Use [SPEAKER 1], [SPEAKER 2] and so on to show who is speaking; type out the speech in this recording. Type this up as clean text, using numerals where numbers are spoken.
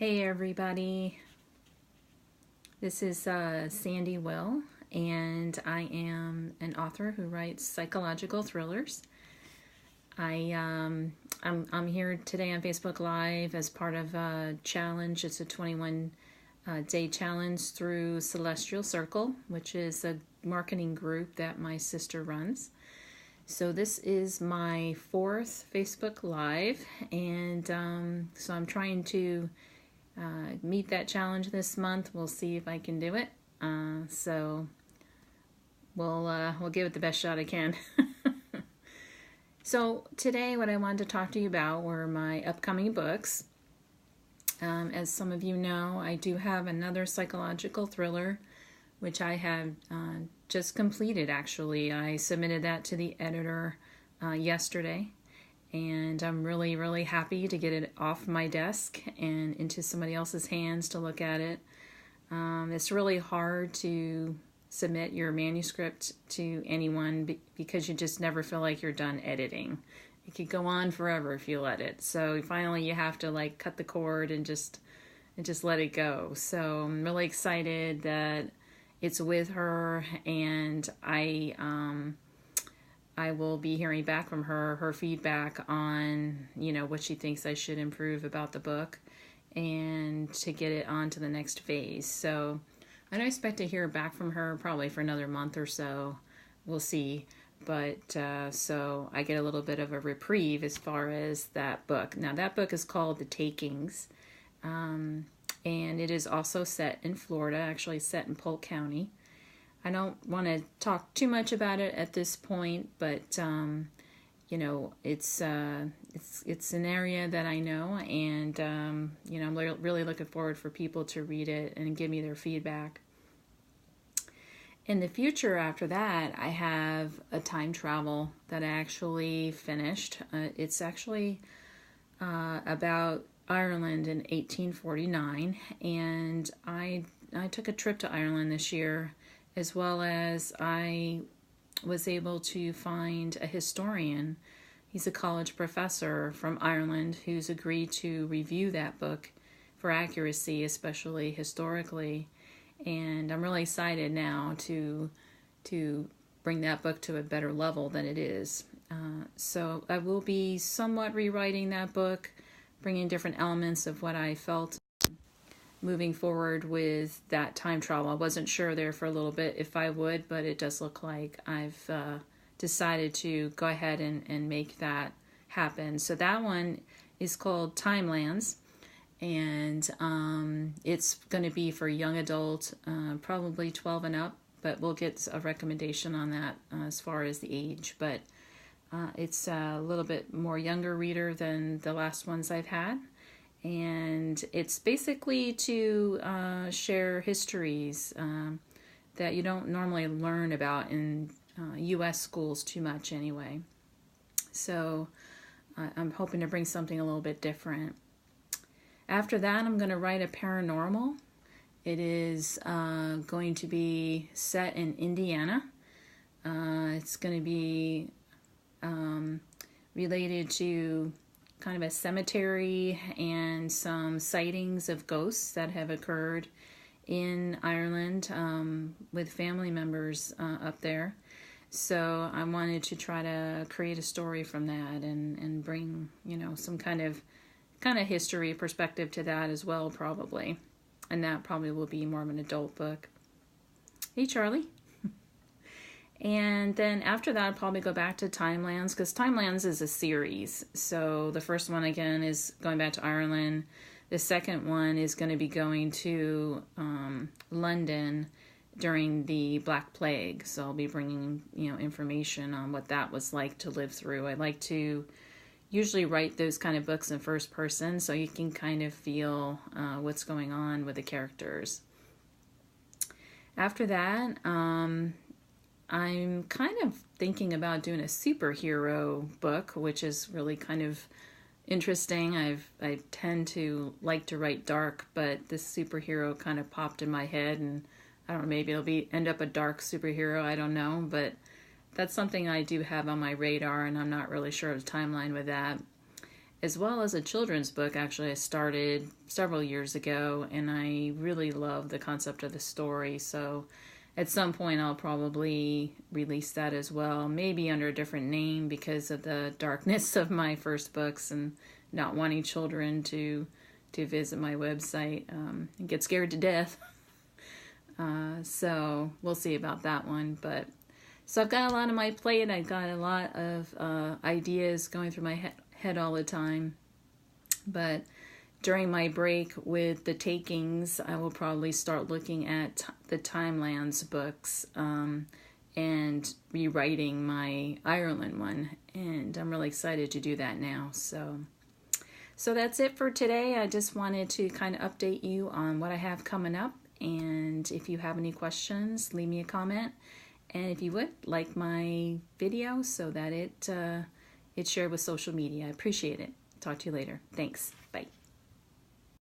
[SPEAKER 1] Hey everybody, this is Sandie Will, and I am an author who writes psychological thrillers. I'm here today on Facebook Live as part of a challenge. It's a 21 day challenge through Celestial Circle, which is a marketing group that my sister runs. So this is my fourth Facebook Live, and so I'm trying to meet that challenge this month. We'll see if I can do it. So we'll give it the best shot I can. So today, what I wanted to talk to you about were my upcoming books. As some of you know, I do have another psychological thriller, which I have just completed. Actually, I submitted that to the editor yesterday. And I'm really, really happy to get it off my desk and into somebody else's hands to look at it. It's really hard to submit your manuscript to anyone because you just never feel like you're done editing. It could go on forever if you let it. So finally you have to cut the cord and just let it go. So I'm really excited that it's with her, and I will be hearing back from her feedback on, what she thinks I should improve about the book and to get it on to the next phase. So I don't expect to hear back from her probably for another month or so. We'll see. But so I get a little bit of a reprieve as far as that book. Now that book is called The Takings, and it is also set in Florida, actually set in Polk County. I don't want to talk too much about it at this point, but it's an area that I know, and I'm really looking forward for people to read it and give me their feedback. In the future, after that, I have a time travel that I actually finished. It's actually about Ireland in 1849, and I took a trip to Ireland this year, as well as I was able to find a historian. He's a college professor from Ireland who's agreed to review that book for accuracy, especially historically. And I'm really excited now to bring that book to a better level than it is. So I will be somewhat rewriting that book, bringing different elements of what I felt moving forward with that time travel. I wasn't sure there for a little bit if I would, but it does look like I've decided to go ahead and make that happen. So that one is called Timelands, and it's going to be for young adult, probably 12 and up, but we'll get a recommendation on that as far as the age. But it's a little bit more younger reader than the last ones I've had. And it's basically to share histories that you don't normally learn about in U.S. schools too much anyway. So I'm hoping to bring something a little bit different. After that, I'm going to write a paranormal. It is going to be set in Indiana. It's going to be related to kind of a cemetery and some sightings of ghosts that have occurred in Ireland with family members up there. So I wanted to try to create a story from that and bring, some kind of history perspective to that as well, probably. And that probably will be more of an adult book. Hey, Charlie. And then after that, I'll probably go back to Timelands, because Timelands is a series. So the first one, again, is going back to Ireland. The second one is going to be going to London during the Black Plague. So I'll be bringing, information on what that was like to live through. I like to usually write those kind of books in first person, so you can kind of feel what's going on with the characters. After that, I'm kind of thinking about doing a superhero book, which is really kind of interesting. I tend to like to write dark, but this superhero kind of popped in my head, and I don't know, maybe it'll end up a dark superhero, I don't know, but that's something I do have on my radar, and I'm not really sure of the timeline with that. as well as a children's book. Actually, I started several years ago, and I really love the concept of the story. So at some point, I'll probably release that as well, maybe under a different name because of the darkness of my first books and not wanting children to visit my website and get scared to death. So we'll see about that one. But so I've got a lot on my plate. I've got a lot of ideas going through my head all the time. But during my break with the takings, I will probably start looking at the Timelands books and rewriting my Ireland one. And I'm really excited to do that now. So that's it for today. I just wanted to kind of update you on what I have coming up. And if you have any questions, leave me a comment. And if you would, like my video so that it's shared with social media. I appreciate it. Talk to you later. Thanks. Bye.